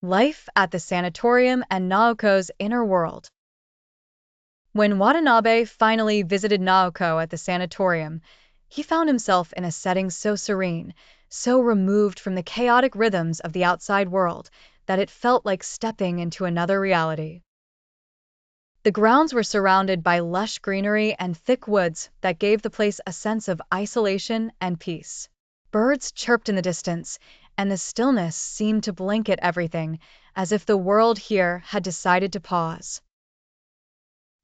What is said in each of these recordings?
Life at the Sanatorium and Naoko's inner world. When Watanabe finally visited Naoko at the sanatorium, he found himself in a setting so serene, so removed from the chaotic rhythms of the outside world, that it felt like stepping into another reality. The grounds were surrounded by lush greenery and thick woods that gave the place a sense of isolation and peace. Birds chirped in the distance, and the stillness seemed to blanket everything, as if the world here had decided to pause.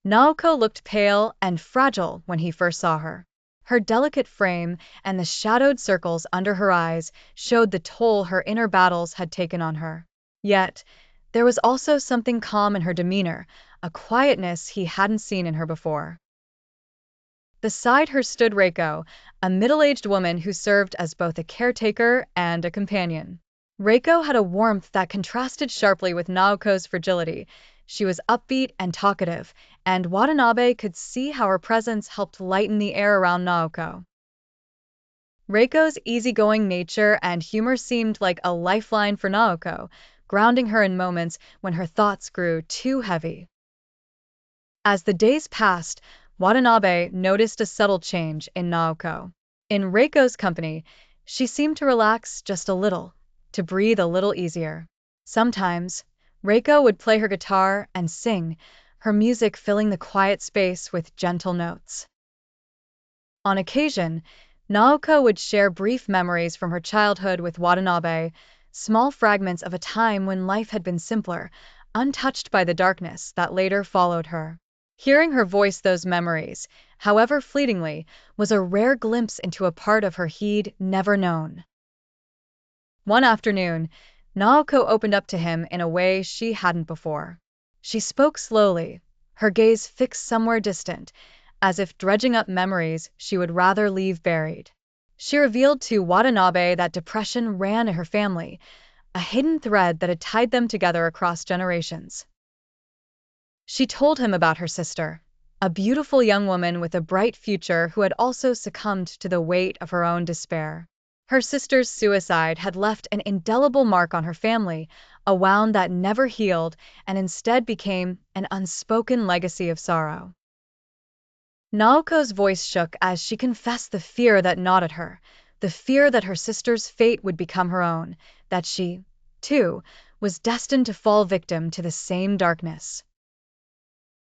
Naoko looked pale and fragile when he first saw her. Her delicate frame and the shadowed circles under her eyes showed the toll her inner battles had taken on her. Yet, there was also something calm in her demeanor, a quietness he hadn't seen in her before. Beside her stood Reiko, a middle-aged woman who served as both a caretaker and a companion. Reiko had a warmth that contrasted sharply with Naoko's fragility. She was upbeat and talkative, and Watanabe could see how her presence helped lighten the air around Naoko. Reiko's easygoing nature and humor seemed like a lifeline for Naoko, grounding her in moments when her thoughts grew too heavy. As the days passed, Watanabe noticed a subtle change in Naoko. In Reiko's company, she seemed to relax just a little, to breathe a little easier. Sometimes, Reiko would play her guitar and sing, her music filling the quiet space with gentle notes. On occasion, Naoko would share brief memories from her childhood with Watanabe, small fragments of a time when life had been simpler, untouched by the darkness that later followed her. Hearing her voice those memories, however fleetingly, was a rare glimpse into a part of her he'd never known. One afternoon, Naoko opened up to him in a way she hadn't before. She spoke slowly, her gaze fixed somewhere distant, as if dredging up memories she would rather leave buried. She revealed to Watanabe that depression ran in her family, a hidden thread that had tied them together across generations. She told him about her sister, a beautiful young woman with a bright future who had also succumbed to the weight of her own despair. Her sister's suicide had left an indelible mark on her family, a wound that never healed and instead became an unspoken legacy of sorrow. Naoko's voice shook as she confessed the fear that gnawed at her, the fear that her sister's fate would become her own, that she, too, was destined to fall victim to the same darkness.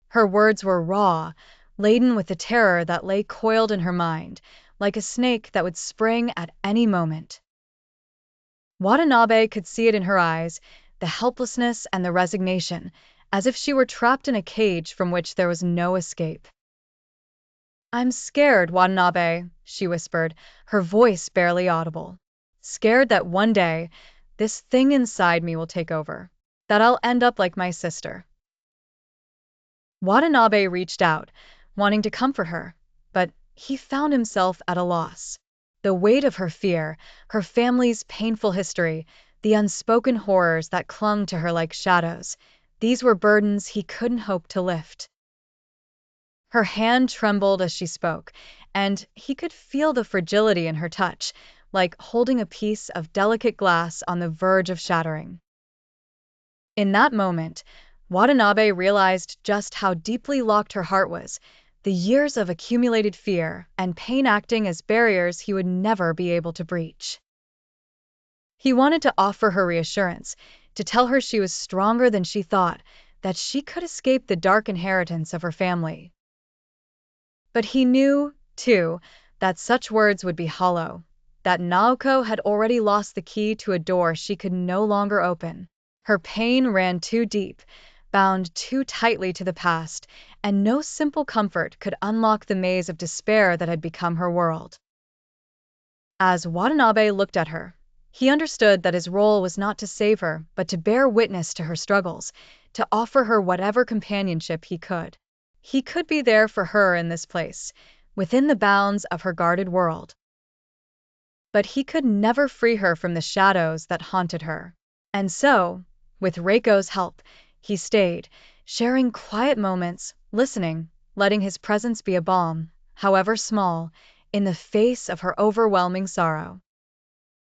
Her words were raw, laden with the terror that lay coiled in her mind, like a snake that would spring at any moment. Watanabe could see it in her eyes, the helplessness and the resignation, as if she were trapped in a cage from which there was no escape. "I'm scared, Watanabe," she whispered, her voice barely audible. "Scared that one day, this thing inside me will take over, that I'll end up like my sister." Watanabe reached out, wanting to comfort her, but he found himself at a loss. The weight of her fear, her family's painful history, the unspoken horrors that clung to her like shadows, these were burdens he couldn't hope to lift. Her hand trembled as she spoke, and he could feel the fragility in her touch, like holding a piece of delicate glass on the verge of shattering. In that moment, Watanabe realized just how deeply locked her heart was, the years of accumulated fear and pain acting as barriers he would never be able to breach. He wanted to offer her reassurance, to tell her she was stronger than she thought, that she could escape the dark inheritance of her family. But he knew, too, that such words would be hollow, that Naoko had already lost the key to a door she could no longer open. Her pain ran too deep, bound too tightly to the past, and no simple comfort could unlock the maze of despair that had become her world. As Watanabe looked at her, he understood that his role was not to save her, but to bear witness to her struggles, to offer her whatever companionship he could. He could be there for her in this place, within the bounds of her guarded world. But he could never free her from the shadows that haunted her. And so, with Reiko's help, he stayed, sharing quiet moments, listening, letting his presence be a balm, however small, in the face of her overwhelming sorrow.